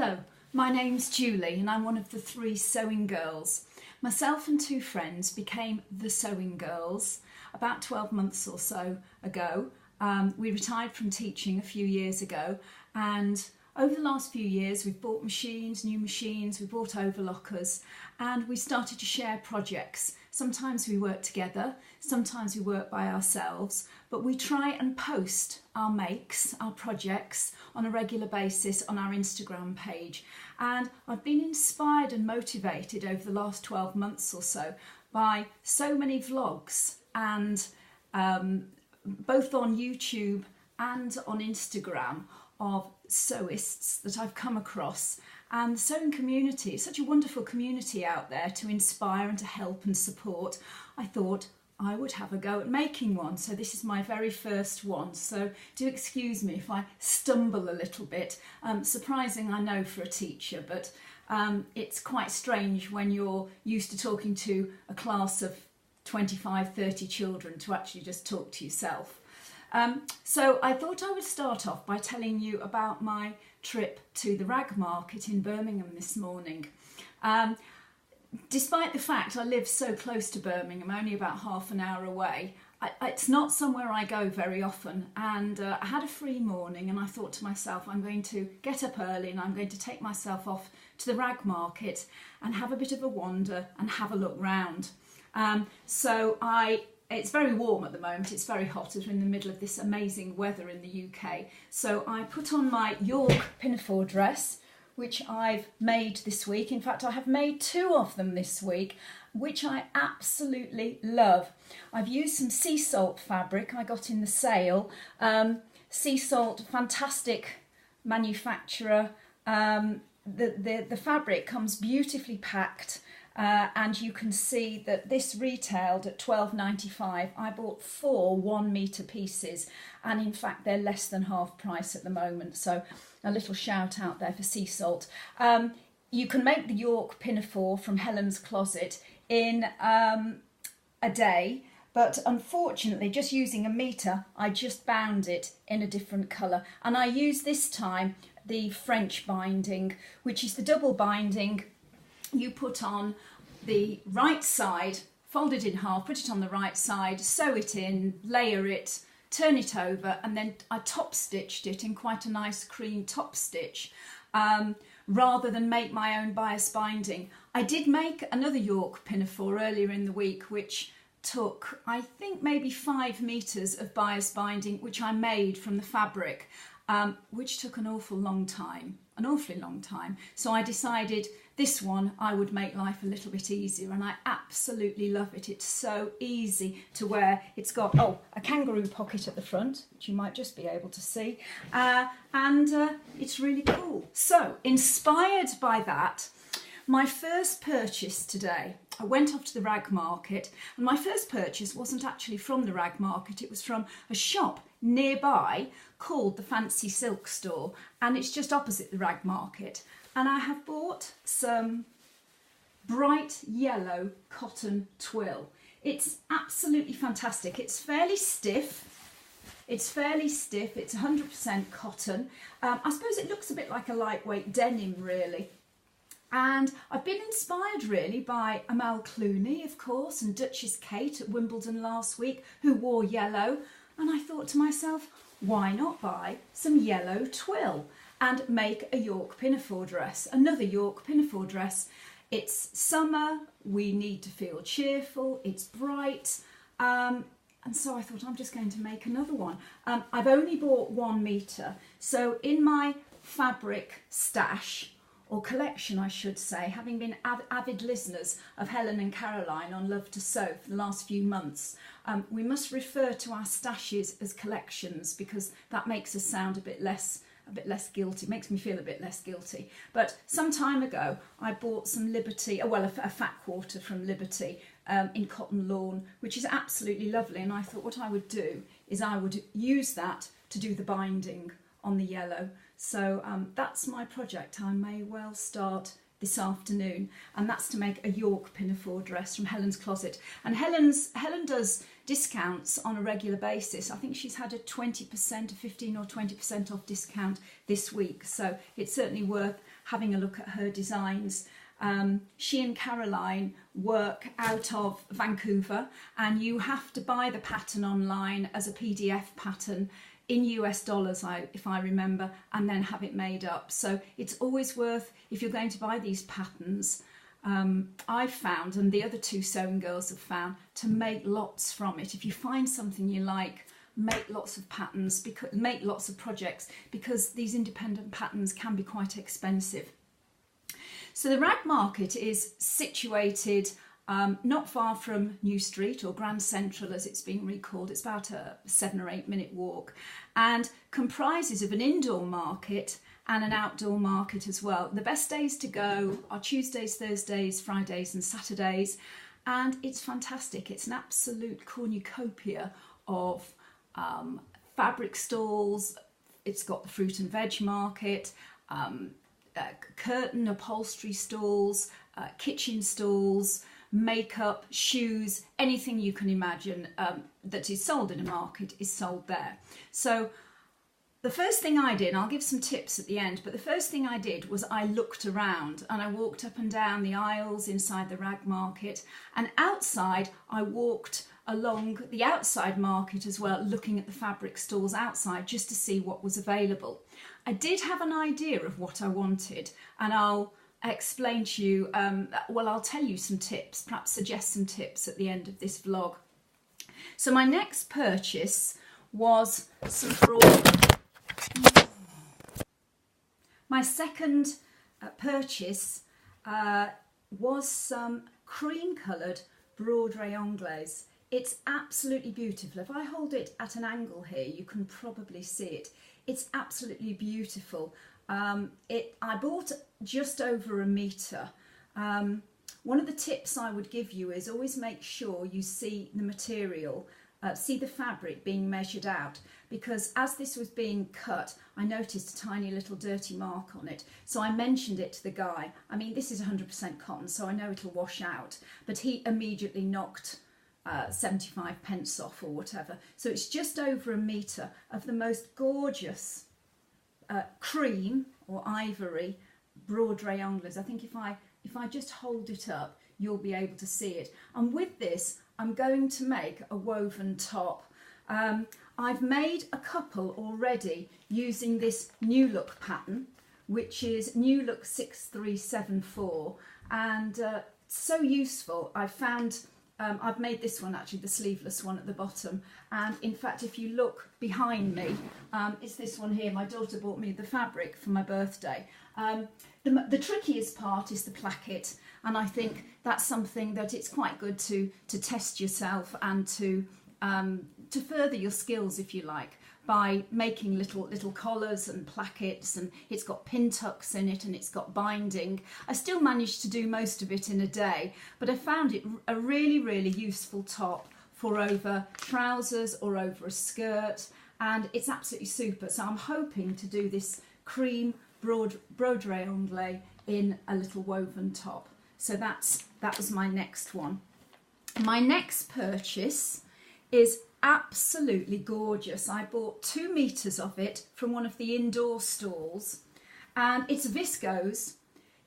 Hello, my name's Julie and I'm one of the 3 sewing girls. Myself and 2 friends became the sewing girls about 12 months or so ago. We retired from teaching a few years ago, and over the last few years we've bought machines, new machines, we bought overlockers, and we started to share projects. Sometimes we work together, sometimes we work by ourselves, but we try and post our makes, our projects on a regular basis on our Instagram page. And I've been inspired and motivated over the last 12 months or so by so many vlogs, and both on YouTube and on Instagram, of sewists that I've come across. And the sewing community is such a wonderful community out there to inspire and to help and support. I thought I would have a go at making one, so this is my very first one, so do excuse me if I stumble a little bit. Surprising, I know, for a teacher, but it's quite strange when you're used to talking to a class of 25-30 children to actually just talk to yourself. So I thought I would start off by telling you about my trip to the rag market in Birmingham this morning. Despite the fact I live so close to Birmingham, only about half an hour away, it's not somewhere I go very often, and I had a free morning and I thought to myself, I'm going to get up early and I'm going to take myself off to the rag market and have a bit of a wander and have a look round. It's very warm at the moment, it's very hot as we're in the middle of this amazing weather in the UK. So I put on my York pinafore dress, which I've made this week. In fact, I have made 2 of them this week, which I absolutely love. I've used some sea salt fabric I got in the sale. Sea salt, fantastic manufacturer. The fabric comes beautifully packed. And you can see that this retailed at £12.95. I bought 4 1-metre pieces, and in fact they're less than half price at the moment, so a little shout out there for sea salt. You can make the York pinafore from Helen's Closet in a day, but unfortunately, just using a metre, I just bound it in a different colour, and I used this time the French binding, which is the double binding. You put on the right side, fold it in half, put it on the right side, sew it in, layer it, turn it over, and then I top stitched it in quite a nice cream top stitch, rather than make my own bias binding. I did make another York pinafore earlier in the week, which took, I think, maybe 5 metres of bias binding, which I made from the fabric, which took an awfully long time. So I decided this one I would make life a little bit easier, and I absolutely love it. It's so easy to wear. It's got a kangaroo pocket at the front, which you might just be able to see, and it's really cool. So inspired by that, my first purchase today, I went off to the rag market, and my first purchase wasn't actually from the rag market, it was from a shop nearby called the Fancy Silk Store, and it's just opposite the rag market. And I have bought some bright yellow cotton twill. It's absolutely fantastic. It's fairly stiff. It's 100% cotton. I suppose it looks a bit like a lightweight denim, really. And I've been inspired really by Amal Clooney, of course, and Duchess Kate at Wimbledon last week, who wore yellow. And I thought to myself, why not buy some yellow twill and make a York pinafore dress, another York pinafore dress. It's summer, we need to feel cheerful, it's bright, and so I thought I'm just going to make another one. I've only bought 1 metre, so in my fabric stash, or collection I should say, having been avid listeners of Helen and Caroline on Love to Sew for the last few months, we must refer to our stashes as collections, because that makes us sound a bit less guilty, makes me feel a bit less guilty. But some time ago I bought some Liberty, a fat quarter from Liberty in cotton lawn, which is absolutely lovely, and I thought what I would do is I would use that to do the binding on the yellow. So that's my project. I may well start this afternoon, and that's to make a York pinafore dress from Helen's Closet. And Helen does discounts on a regular basis. I think she's had a 20%, a 15 or 20% off discount this week, so it's certainly worth having a look at her designs. She and Caroline work out of Vancouver, and you have to buy the pattern online as a PDF pattern in US dollars, if I remember, and then have it made up. So it's always worth, if you're going to buy these patterns, I've found, and the other two sewing girls have found, to make lots from it. If you find something you like, make lots of patterns, make lots of projects, because these independent patterns can be quite expensive. So the Rag Market is situated not far from New Street, or Grand Central as it's being recalled. It's about a 7 or 8 minute walk, and comprises of an indoor market and an outdoor market as well. The best days to go are Tuesdays, Thursdays, Fridays and Saturdays, and it's fantastic. It's an absolute cornucopia of fabric stalls. It's got the fruit and veg market, curtain upholstery stalls, kitchen stalls, makeup, shoes, anything you can imagine that is sold in a market is sold there. So the first thing I did, and I'll give some tips at the end, but the first thing I did was I looked around, and I walked up and down the aisles inside the Rag Market, and outside I walked along the outside market as well, looking at the fabric stalls outside just to see what was available. I did have an idea of what I wanted, and I'll explain to you, I'll tell you some tips, perhaps suggest some tips at the end of this vlog. So my next purchase was some My second purchase was some cream coloured broderie anglaise. It's absolutely beautiful. If I hold it at an angle here, you can probably see it. It's absolutely beautiful. I bought just over a metre. One of the tips I would give you is always make sure you see the material, see the fabric being measured out, because as this was being cut, I noticed a tiny little dirty mark on it. So I mentioned it to the guy. I mean, this is 100% cotton, so I know it'll wash out, but he immediately knocked 75 pence off or whatever. So it's just over a metre of the most gorgeous cream or ivory broderie anglaise. I think if I just hold it up, you'll be able to see it. And with this, I'm going to make a woven top. I've made a couple already using this New Look pattern, which is New Look 6374, and so useful. I found I've made this one, actually the sleeveless one at the bottom, and in fact if you look behind me, it's this one here. My daughter bought me the fabric for my birthday. The trickiest part is the placket, and I think that's something that it's quite good to test yourself and to further your skills, if you like, by making little collars and plackets, and it's got pin tucks in it and it's got binding. I still managed to do most of it in a day, but I found it a really useful top for over trousers or over a skirt, and it's absolutely super. So I'm hoping to do this cream broderie anglaise in a little woven top. So that was my next one. My next purchase is absolutely gorgeous. I bought 2 meters of it from one of the indoor stalls, and it's a viscose.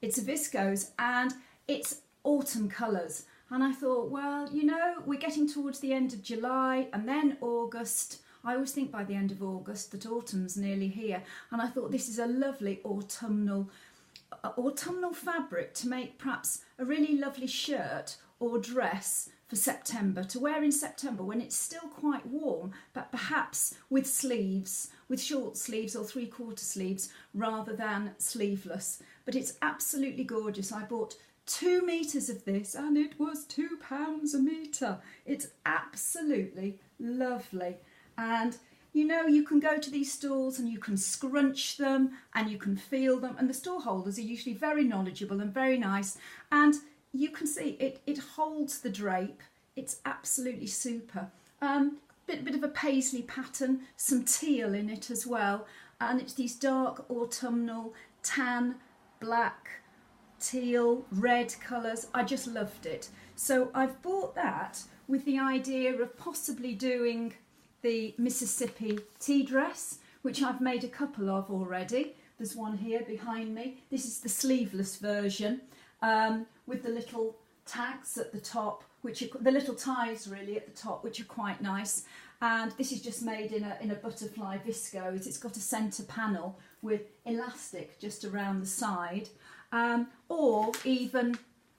It's a viscose, and it's autumn colours. And I thought, well, you know, we're getting towards the end of July and then August. I always think by the end of August that autumn's nearly here, and I thought this is a lovely autumnal fabric to make perhaps a really lovely shirt or dress for September, to wear in September when it's still quite warm, but perhaps with sleeves, with short sleeves or 3/4 sleeves rather than sleeveless. But it's absolutely gorgeous. I bought 2 meters of this, and it was £2 a metre. It's absolutely lovely. And you know, you can go to these stalls and you can scrunch them and you can feel them, and the stall holders are usually very knowledgeable and very nice, and you can see it holds the drape. It's absolutely super. Bit of a paisley pattern, some teal in it as well, and it's these dark autumnal tan, black, teal, red colours. I just loved it. So I've bought that with the idea of possibly doing the Mississippi tea dress, which I've made a couple of already. There's one here behind me. This is the sleeveless version with the little tags at the top, which are the little ties really at the top, which are quite nice. And this is just made in a butterfly viscose. It's got a centre panel with elastic just around the side, or even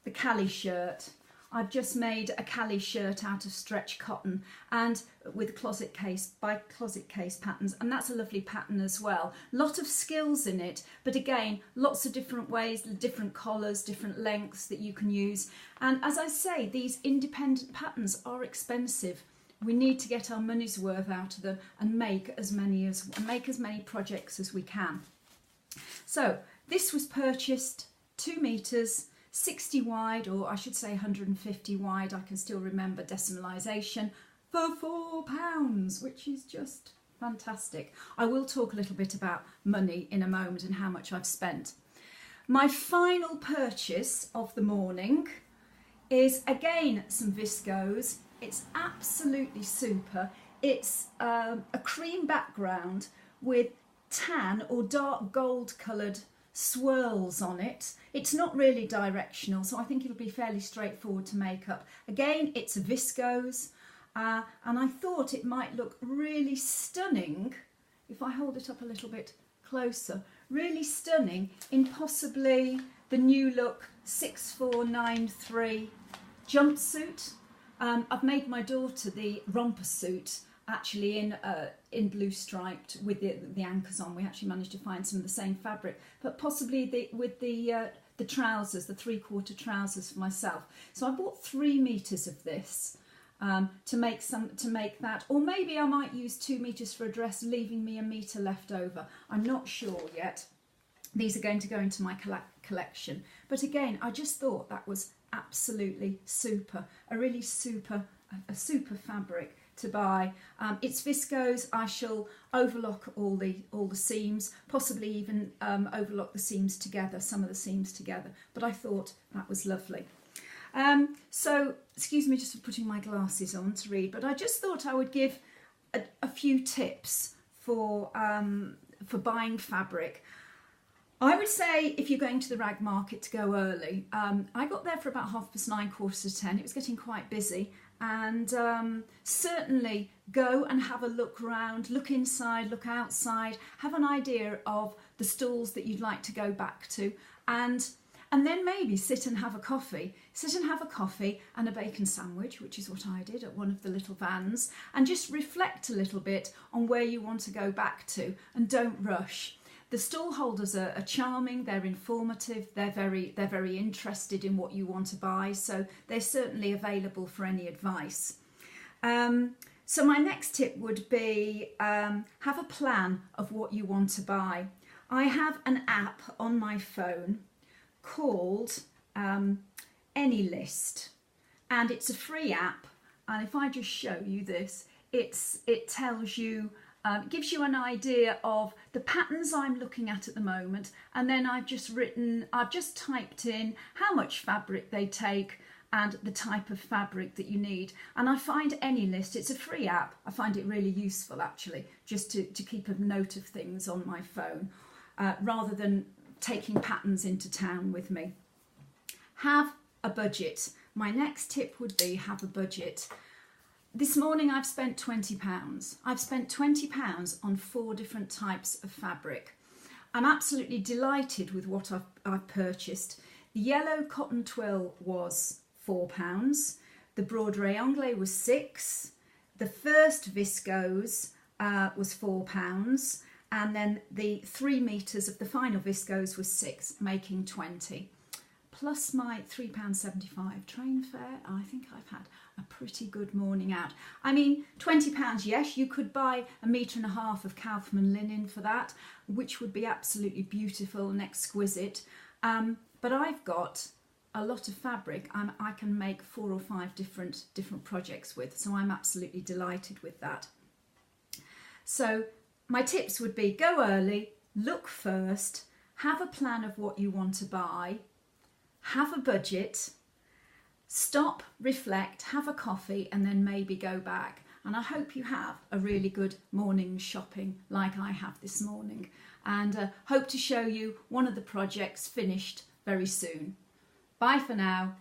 the Cali shirt. I've just made a Cali shirt out of stretch cotton and with closet case patterns, and that's a lovely pattern as well. Lot of skills in it, but again, lots of different ways, different collars, different lengths that you can use. And as I say, these independent patterns are expensive. We need to get our money's worth out of them and make as many projects as we can. So this was purchased 2 meters, 60 wide, or I should say 150 wide, I can still remember decimalisation, for £4, which is just fantastic. I will talk a little bit about money in a moment and how much I've spent. My final purchase of the morning is again some viscose. It's absolutely super. It's a cream background with tan or dark gold coloured swirls on it. It's not really directional, so I think it'll be fairly straightforward to make up. Again, it's a viscose, and I thought it might look really stunning if I hold it up a little bit closer. Really stunning in possibly the new look 6493 jumpsuit. I've made my daughter the romper suit actually in blue striped with the anchors on. We actually managed to find some of the same fabric, but possibly with the trousers, the 3/4 trousers for myself. So I bought 3 meters of this to make that, or maybe I might use 2 meters for a dress, leaving me a meter left over. I'm not sure yet. These are going to go into my collection, but again, I just thought that was absolutely super, a super fabric to buy. It's viscose. I shall overlock all the seams, possibly even overlock the seams together, some of the seams together, but I thought that was lovely. So excuse me just for putting my glasses on to read, but I just thought I would give a few tips for buying fabric. I would say if you're going to the rag market to go early. I got there for about 9:30, 9:45. It was getting quite busy, and certainly go and have a look around, look inside, look outside, have an idea of the stalls that you'd like to go back to, and then maybe sit and have a coffee. Sit and have a coffee and a bacon sandwich, which is what I did at one of the little vans, and just reflect a little bit on where you want to go back to, and don't rush. The stall holders are charming, they're informative, they're very interested in what you want to buy, so they're certainly available for any advice. So my next tip would be have a plan of what you want to buy. I have an app on my phone called AnyList, and it's a free app, and if I just show you this, it tells you, gives you an idea of the patterns I'm looking at the moment, and then I've just typed in how much fabric they take and the type of fabric that you need. And I find AnyList, it's a free app, I find it really useful actually, just to keep a note of things on my phone, rather than taking patterns into town with me. Have a budget. My next tip would be have a budget. This morning I've spent £20. I've spent £20 on 4 different types of fabric. I'm absolutely delighted with what I've purchased. The yellow cotton twill was £4. The broderie anglais was £6. The first viscose was £4. And then the 3 meters of the final viscose was £6, making £20. Plus my £3.75 train fare. I think I've had a pretty good morning out. I mean, £20, yes, you could buy 1.5 meters of Kaufman linen for that, which would be absolutely beautiful and exquisite. But I've got a lot of fabric I can make 4 or 5 different projects with, so I'm absolutely delighted with that. So my tips would be go early, look first, have a plan of what you want to buy, have a budget, stop, reflect, have a coffee, and then maybe go back. and I hope you have a really good morning shopping like I have this morning, and hope to show you one of the projects finished very soon. Bye for now.